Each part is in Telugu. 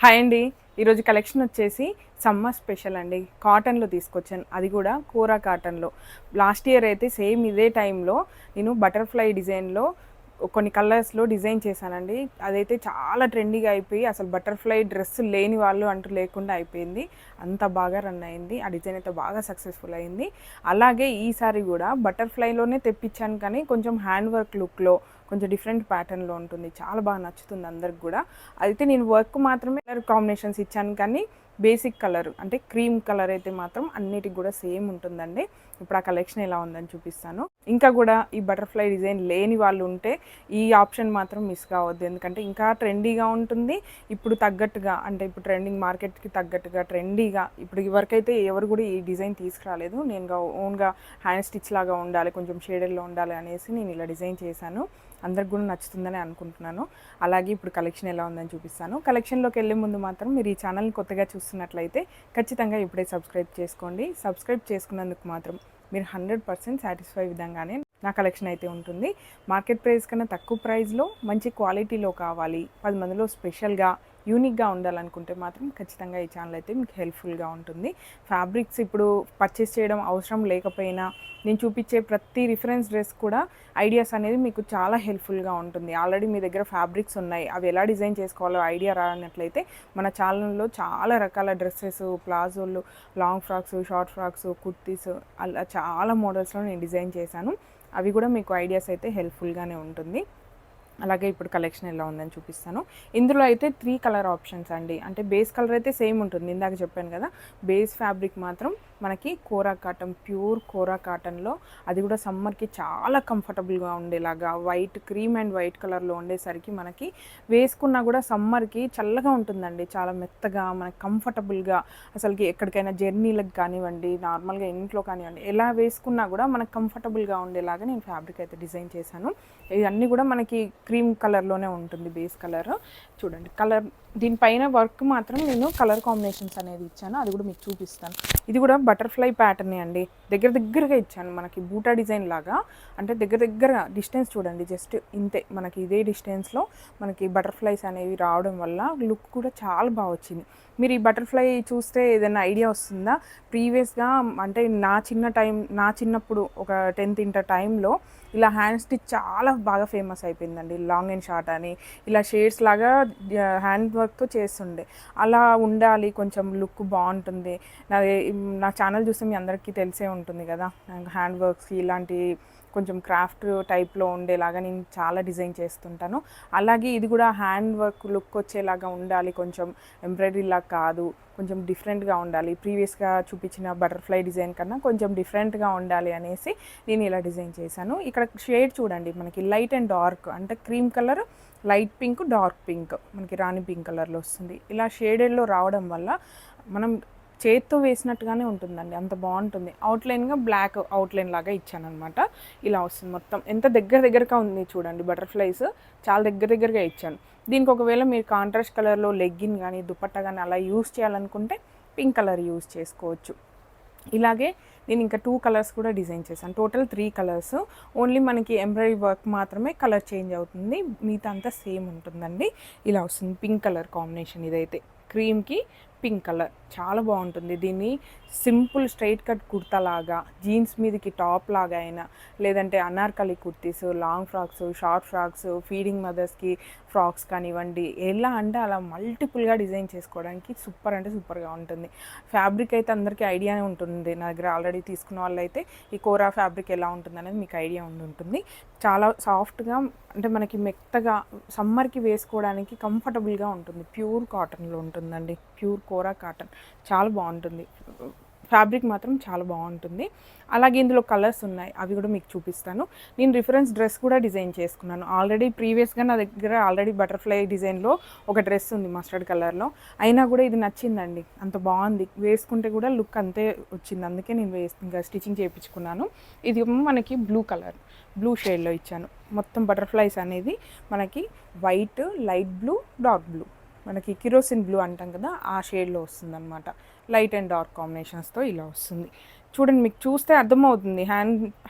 హాయ్ అండి. ఈరోజు కలెక్షన్ వచ్చేసి సమ్మర్ స్పెషల్ అండి. కాటన్లో తీసుకొచ్చాను, అది కూడా కోరా కాటన్లో. లాస్ట్ ఇయర్ అయితే సేమ్ ఇదే టైంలో నేను బటర్ఫ్లై డిజైన్లో కొన్ని కలర్స్లో డిజైన్ చేశానండి. అదైతే చాలా ట్రెండీగా అయిపోయి అసలు బటర్ఫ్లై డ్రెస్ లేని వాళ్ళు అంటూ లేకుండా అయిపోయింది. అంత బాగా రన్ అయింది. ఆ డిజైన్ అయితే బాగా సక్సెస్ఫుల్ అయింది. అలాగే ఈసారి కూడా బటర్ఫ్లైలోనే తెప్పించాను, కానీ కొంచెం హ్యాండ్ వర్క్ లుక్లో కొంచెం డిఫరెంట్ ప్యాటర్న్లో ఉంటుంది. చాలా బాగా నచ్చుతుంది అందరికి కూడా. అయితే నేను వర్క్ మాత్రమే కలర్ కాంబినేషన్స్ ఇచ్చాను, కానీ బేసిక్ కలర్ అంటే క్రీమ్ కలర్ అయితే మాత్రం అన్నిటికి కూడా సేమ్ ఉంటుందండి. ఇప్పుడు ఆ కలెక్షన్ ఎలా ఉందని చూపిస్తాను. ఇంకా కూడా ఈ బటర్ఫ్లై డిజైన్ లేని వాళ్ళు ఉంటే ఈ ఆప్షన్ మాత్రం మిస్ కావద్దు, ఎందుకంటే ఇంకా ట్రెండీగా ఉంటుంది. ఇప్పుడు తగ్గట్టుగా అంటే ఇప్పుడు ట్రెండింగ్ మార్కెట్కి తగ్గట్టుగా ట్రెండీగా ఇప్పుడు వరకైతే ఎవరు కూడా ఈ డిజైన్ తీసుకురాలేదు. నేను ఓన్గా హ్యాండ్ స్టిచ్ లాగా ఉండాలి, కొంచెం షేడెడ్లో ఉండాలి అనేసి నేను ఇలా డిజైన్ చేశాను. అందరికి కూడా నచ్చుతుందని అనుకుంటున్నాను. అలాగే ఇప్పుడు కలెక్షన్ ఎలా ఉందని చూపిస్తాను. కలెక్షన్లోకి వెళ్ళే ముందు మాత్రం మీరు ఈ ఛానల్ని కొత్తగా చూస్తున్నట్లయితే ఖచ్చితంగా ఇప్పుడే సబ్స్క్రైబ్ చేసుకోండి. సబ్స్క్రైబ్ చేసుకున్నందుకు మాత్రం మీరు 100% సాటిస్ఫై విధంగానే నా కలెక్షన్ అయితే ఉంటుంది. మార్కెట్ ప్రైస్ కన్నా తక్కువ ప్రైస్లో మంచి క్వాలిటీలో కావాలి, 10 మందిలో స్పెషల్గా యూనిక్గా ఉండాలనుకుంటే మాత్రం ఖచ్చితంగా ఈ ఛానల్ అయితే మీకు హెల్ప్ఫుల్గా ఉంటుంది. ఫ్యాబ్రిక్స్ ఇప్పుడు పర్చేస్ చేయడం అవసరం లేకపోయినా నేను చూపించే ప్రతి రిఫరెన్స్ డ్రెస్ కూడా ఐడియాస్ అనేది మీకు చాలా హెల్ప్ఫుల్గా ఉంటుంది. ఆల్రెడీ మీ దగ్గర ఫ్యాబ్రిక్స్ ఉన్నాయి, అవి ఎలా డిజైన్ చేసుకోవాలో ఐడియా రానట్లయితే మన ఛానల్లో చాలా రకాల డ్రెస్సెస్, ప్లాజోలు, long frocks, short frocks, kurtis అలా చాలా మోడల్స్లో నేను డిజైన్ చేశాను. అవి కూడా మీకు ఐడియాస్ అయితే హెల్ప్ఫుల్గానే ఉంటుంది. అలాగే ఇప్పుడు కలెక్షన్ ఎలా ఉందని చూపిస్తాను. ఇందులో అయితే 3 కలర్ ఆప్షన్స్ అండి. అంటే బేస్ కలర్ అయితే సేమ్ ఉంటుంది, ఇందాక చెప్పాను కదా. బేస్ ఫ్యాబ్రిక్ మాత్రం మనకి కోరా కాటన్, ప్యూర్ కోరా కాటన్లో, అది కూడా సమ్మర్కి చాలా కంఫర్టబుల్గా ఉండేలాగా వైట్, క్రీమ్ అండ్ వైట్ కలర్లో ఉండేసరికి మనకి వేసుకున్నా కూడా సమ్మర్కి చల్లగా ఉంటుందండి. చాలా మెత్తగా మనకి కంఫర్టబుల్గా, అసలుకి ఎక్కడికైనా జర్నీలకు కానివ్వండి, నార్మల్గా ఇంట్లో కానివ్వండి, ఎలా వేసుకున్నా కూడా మనకు కంఫర్టబుల్గా ఉండేలాగా నేను ఫ్యాబ్రిక్ అయితే డిజైన్ చేశాను. ఇవన్నీ కూడా మనకి క్రీమ్ కలర్లోనే ఉంటుంది బేస్ కలర్. చూడండి కలర్, దీనిపైన వర్క్ మాత్రం నేను కలర్ కాంబినేషన్స్ అనేది ఇచ్చాను, అది కూడా మీకు చూపిస్తాను. ఇది కూడా బటర్ఫ్లై ప్యాటర్న్ అండి. దగ్గరగా ఇచ్చాను, మనకి బూటా డిజైన్ లాగా. అంటే దగ్గర డిస్టెన్స్ చూడండి, జస్ట్ ఇంతే, మనకి ఇదే డిస్టెన్స్లో మనకి బటర్ఫ్లైస్ అనేవి రావడం వల్ల లుక్ కూడా చాలా బాగా వచ్చింది. మీరు ఈ బటర్ఫ్లై చూస్తే ఏదైనా ఐడియా వస్తుందా? ప్రీవియస్గా అంటే నా చిన్నప్పుడు ఒక 10th ఇంటర్ టైంలో ఇలా హ్యాండ్ స్టిచ్ చాలా బాగా ఫేమస్ అయిపోయిందండి. లాంగ్ అండ్ షార్ట్ అని ఇలా షేడ్స్ లాగా హ్యాండ్ వర్క్తో చేస్తుండే. అలా ఉండాలి, కొంచెం లుక్ బాగుంటుంది. నా ఛానల్ చూస్తే మీ అందరికీ తెలిసే ఉంటుంది కదా, హ్యాండ్ వర్క్స్ ఇలాంటి కొంచెం క్రాఫ్ట్ టైప్లో ఉండేలాగా నేను చాలా డిజైన్ చేస్తుంటాను. అలాగే ఇది కూడా హ్యాండ్ వర్క్ లుక్ వచ్చేలాగా ఉండాలి, కొంచెం ఎంబ్రాయిడరీలా కాదు, కొంచెం డిఫరెంట్గా ఉండాలి. ప్రీవియస్గా చూపించిన బటర్ఫ్లై డిజైన్ కన్నా కొంచెం డిఫరెంట్గా ఉండాలి అనేసి నేను ఇలా డిజైన్ చేశాను. ఇక్కడ షేడ్ చూడండి, మనకి లైట్ అండ్ డార్క్, అంటే cream colour, light pink, dark pink, మనకి రాణి పింక్ కలర్లో వస్తుంది. ఇలా షేడెడ్లో రావడం వల్ల మనం చేత్తో వేసినట్టుగానే ఉంటుందండి, అంత బాగుంటుంది. అవుట్లైన్గా బ్లాక్ అవుట్లైన్ లాగా ఇచ్చాను అనమాట. ఇలా వస్తుంది మొత్తం. ఎంత దగ్గరగా ఉంది చూడండి, బటర్ఫ్లైస్ చాలా దగ్గరగా ఇచ్చాను. దీనికి ఒకవేళ మీరు కాంట్రాస్ట్ కలర్లో లెగ్గిన్ కానీ దుపట్టా కానీ అలా యూస్ చేయాలనుకుంటే పింక్ కలర్ యూస్ చేసుకోవచ్చు. ఇలాగే నేను ఇంకా 2 కలర్స్ కూడా డిజైన్ చేశాను. Total 3 colours. ఓన్లీ మనకి ఎంబ్రాయిడరీ వర్క్ మాత్రమే కలర్ చేంజ్ అవుతుంది, మిగతా అంతా సేమ్ ఉంటుందండి. ఇలా వస్తుంది పింక్ కలర్ కాంబినేషన్. ఇదైతే క్రీమ్కి పింక్ కలర్ చాలా బాగుంటుంది. దీన్ని సింపుల్ స్ట్రైట్ కట్ కుర్తా లాగా, జీన్స్ మీదకి టాప్ లాగా అయినా, లేదంటే anarkali kurtis, long frocks, short frocks, feeding మదర్స్కి ఫ్రాక్స్ కానివ్వండి, ఎలా అంటే అలా మల్టిపుల్గా డిజైన్ చేసుకోవడానికి సూపర్ అంటే సూపర్గా ఉంటుంది. ఫ్యాబ్రిక్ అయితే అందరికీ ఐడియానే ఉంటుంది, నా దగ్గర ఆల్రెడీ తీసుకున్న వాళ్ళు అయితే ఈ కోరా ఫ్యాబ్రిక్ ఎలా ఉంటుంది అనేది మీకు ఐడియా ఉంటుంది. చాలా సాఫ్ట్గా, అంటే మనకి మెత్తగా సమ్మర్కి వేసుకోవడానికి కంఫర్టబుల్గా ఉంటుంది. ప్యూర్ కాటన్లో ఉంటుందండి, ప్యూర్ కోరా కాటన్, చాలా బాగుంటుంది. ఫ్యాబ్రిక్ మాత్రం చాలా బాగుంటుంది. అలాగే ఇందులో కలర్స్ ఉన్నాయి, అవి కూడా మీకు చూపిస్తాను. నేను రిఫరెన్స్ డ్రెస్ కూడా డిజైన్ చేసుకున్నాను ఆల్రెడీ. ప్రీవియస్గా నా దగ్గర ఆల్రెడీ బటర్ఫ్లై డిజైన్లో ఒక డ్రెస్ ఉంది మస్టర్డ్ కలర్లో, అయినా కూడా ఇది నచ్చిందండి, అంత బాగుంది. వేసుకుంటే కూడా లుక్ అంతే వచ్చింది, అందుకే నేను ఇంకా స్టిచ్చింగ్ చేయించుకున్నాను. ఇది మనకి బ్లూ కలర్, బ్లూ షేడ్లో ఇచ్చాను. మొత్తం బటర్ఫ్లైస్ అనేది మనకి white, light blue, dark blue, మనకి కిరోసిన్ బ్లూ అంటాం కదా, ఆ షేడ్లో వస్తుంది అనమాట. లైట్ అండ్ డార్క్ కాంబినేషన్స్తో ఇలా వస్తుంది. చూడండి, మీకు చూస్తే అర్థమవుతుంది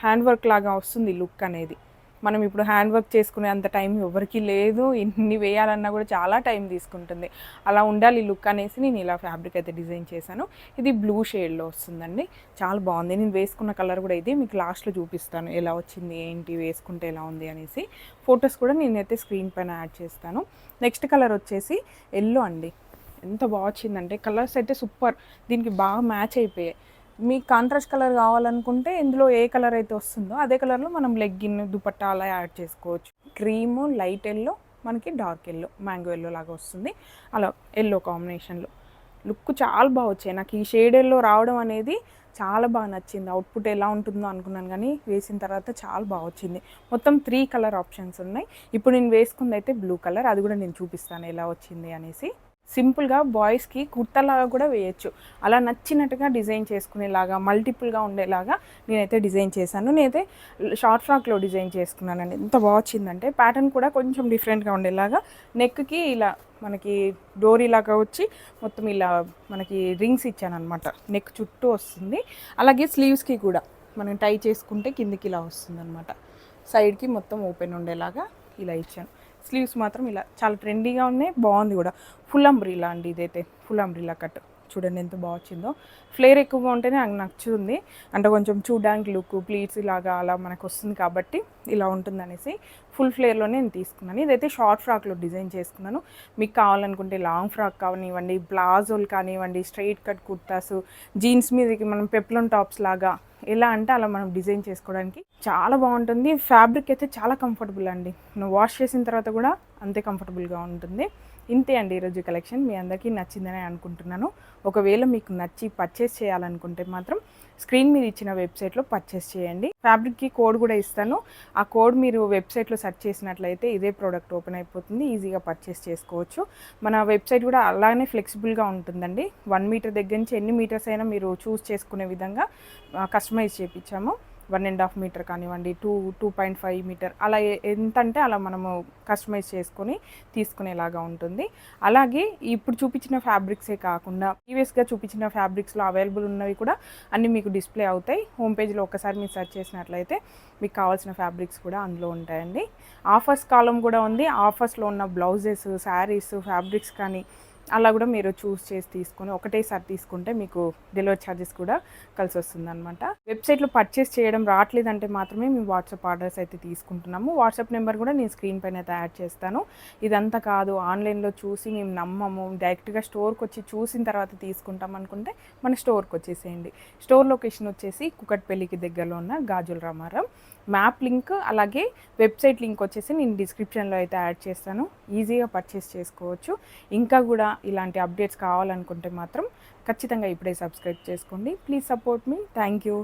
హ్యాండ్ వర్క్ లాగా వస్తుంది లుక్ అనేది. మనం ఇప్పుడు హ్యాండ్ వర్క్ చేసుకునే అంత టైం ఎవరికి లేదు, ఇన్ని వేయాలన్నా కూడా చాలా టైం తీసుకుంటుంది. అలా ఉండాలి లుక్ అనేసి నేను ఇలా ఫ్యాబ్రిక్ అయితే డిజైన్ చేశాను. ఇది బ్లూ షేడ్లో వస్తుందండి, చాలా బాగుంది. నేను వేసుకున్న కలర్ కూడా ఇది, మీకు లాస్ట్లో చూపిస్తాను ఎలా వచ్చింది ఏంటి వేసుకుంటే ఎలా ఉంది అనేసి. ఫొటోస్ కూడా నేనైతే స్క్రీన్ పైన యాడ్ చేస్తాను. నెక్స్ట్ కలర్ వచ్చేసి ఎల్లో అండి, ఎంత బాగా వచ్చిందంటే కలర్స్ అయితే సూపర్, దీనికి బాగా మ్యాచ్ అయిపోయాయి. మీకు కాంట్రాస్ట్ కలర్ కావాలనుకుంటే ఇందులో ఏ కలర్ అయితే వస్తుందో అదే కలర్లో మనం లెగ్గిన్ దుపట్టా అలా యాడ్ చేసుకోవచ్చు. క్రీము, లైట్ ఎల్లో, మనకి డార్క్ ఎల్లో, మ్యాంగో ఎల్లో లాగా వస్తుంది. అలా ఎల్లో కాంబినేషన్లో లుక్ చాలా బాగా వచ్చాయి. నాకు ఈ షేడ్ ఎల్లో రావడం అనేది చాలా బాగా నచ్చింది. అవుట్పుట్ ఎలా ఉంటుందో అనుకున్నాను కానీ వేసిన తర్వాత చాలా బాగా వచ్చింది. మొత్తం 3 కలర్ ఆప్షన్స్ ఉన్నాయి. ఇప్పుడు నేను వేసుకుంది అయితే బ్లూ కలర్, అది కూడా నేను చూపిస్తాను ఎలా వచ్చింది అనేసి. సింపుల్గా బాయ్స్కి కుర్తాలాగా కూడా వేయచ్చు, అలా నచ్చినట్టుగా డిజైన్ చేసుకునేలాగా మల్టిపుల్గా ఉండేలాగా నేనైతే డిజైన్ చేశాను. నేనైతే షార్ట్ ఫ్రాక్లో డిజైన్ చేసుకున్నానండి, ఎంత బాగా వచ్చిందంటే ప్యాటర్న్ కూడా కొంచెం డిఫరెంట్గా ఉండేలాగా. నెక్కి ఇలా మనకి డోరీ లాగా వచ్చి మొత్తం ఇలా మనకి రింగ్స్ ఇచ్చాను అనమాట, నెక్ చుట్టూ వస్తుంది. అలాగే స్లీవ్స్కి కూడా మనం టై చేసుకుంటే కిందికి ఇలా వస్తుంది అనమాట, సైడ్కి మొత్తం ఓపెన్ ఉండేలాగా ఇలా ఇచ్చాను. స్లీవ్స్ మాత్రం ఇలా చాలా ట్రెండీగా ఉన్నాయి, బాగుంది కూడా. ఫుల్ అంబ్రిల్లా అండి, ఇదైతే ఫుల్ అంబ్రిల్లా కట్, చూడండి ఎంత బాగా వచ్చిందో. ఫ్లేర్ ఎక్కువగా ఉంటేనే నాకు నచ్చుతుంది, అంటే కొంచెం చూడడానికి లుక్ ప్లీట్స్ ఇలాగా అలా మనకు వస్తుంది కాబట్టి ఇలా ఉంటుంది అనేసి ఫుల్ ఫ్లేర్లోనే నేను తీసుకున్నాను. ఇదైతే షార్ట్ ఫ్రాక్లో డిజైన్ చేసుకున్నాను. మీకు కావాలనుకుంటే లాంగ్ ఫ్రాక్ కానివ్వండి, ప్లాజోలు కానివ్వండి, స్ట్రైట్ కట్ కుర్తాస్, జీన్స్ మీదకి మనం పెప్లమ్ టాప్స్ లాగా ఎలా అంటే అలా మనం డిజైన్ చేసుకోవడానికి చాలా బాగుంటుంది. ఫ్యాబ్రిక్ అయితే చాలా కంఫర్టబుల్ అండి, నువ్వు వాష్ చేసిన తర్వాత కూడా అంతే కంఫర్టబుల్గా ఉంటుంది. ఇంతే అండి ఈరోజు కలెక్షన్, మీ అందరికీ నచ్చిందని అనుకుంటున్నాను. ఒకవేళ మీకు నచ్చి పర్చేస్ చేయాలనుకుంటే మాత్రం స్క్రీన్ మీద ఇచ్చిన వెబ్సైట్లో పర్చేస్ చేయండి. ఫ్యాబ్రిక్కి కోడ్ కూడా ఇస్తాను, ఆ కోడ్ మీరు వెబ్సైట్లో సెర్చ్ చేసినట్లయితే ఇదే ప్రోడక్ట్ ఓపెన్ అయిపోతుంది, ఈజీగా పర్చేస్ చేసుకోవచ్చు. మన వెబ్సైట్ కూడా అలానే ఫ్లెక్సిబుల్గా ఉంటుందండి, 1 మీటర్ దగ్గర నుంచి ఎన్ని మీటర్స్ అయినా మీరు చూస్ చేసుకునే విధంగా కస్టమైజ్ చేయించాము. 1.5 మీటర్ కానివ్వండి, 2.5 మీటర్, అలా ఎంత అంటే అలా మనము కస్టమైజ్ చేసుకొని తీసుకునేలాగా ఉంటుంది. అలాగే ఇప్పుడు చూపించిన ఫ్యాబ్రిక్సే కాకుండా ప్రీవియస్గా చూపించిన ఫ్యాబ్రిక్స్లో అవైలబుల్ ఉన్నవి కూడా అన్నీ మీకు డిస్ప్లే అవుతాయి. హోమ్ పేజ్లో ఒకసారి మీరు సెర్చ్ చేసినట్లయితే మీకు కావాల్సిన ఫ్యాబ్రిక్స్ కూడా అందులో ఉంటాయండి. ఆఫర్స్ కాలం కూడా ఉంది, ఆఫర్స్లో ఉన్న బ్లౌజెస్, శారీస్, ఫ్యాబ్రిక్స్ కానీ అలా కూడా మీరు చూస్ చేసి తీసుకొని ఒకటేసారి తీసుకుంటే మీకు డెలివరీ ఛార్జెస్ కూడా కలిసి వస్తుంది అనమాట. వెబ్సైట్లో పర్చేస్ చేయడం రావట్లేదంటే మాత్రమే మేము వాట్సాప్ ఆర్డర్స్ అయితే తీసుకుంటున్నాము. వాట్సాప్ నెంబర్ కూడా నేను స్క్రీన్ పైన అయితే యాడ్ చేస్తాను. ఇదంతా కాదు, ఆన్లైన్లో చూసి మేము నమ్మము, డైరెక్ట్గా స్టోర్కి వచ్చి చూసిన తర్వాత తీసుకుంటాం అనుకుంటే మన స్టోర్కి వచ్చేసేయండి. స్టోర్ లొకేషన్ వచ్చేసి కుకట్పల్లికి దగ్గరలో ఉన్న గాజుల రామారం. మ్యాప్ లింక్ అలాగే వెబ్సైట్ లింక్ వచ్చేసి నేను డిస్క్రిప్షన్లో అయితే యాడ్ చేస్తాను, ఈజీగా పర్చేస్ చేసుకోవచ్చు. ఇంకా కూడా ఇలాంటి అప్డేట్స్ కావాలనుకుంటే మాత్రం ఖచ్చితంగా ఇప్పుడే సబ్స్క్రైబ్ చేసుకోండి. Please support me. Thank you.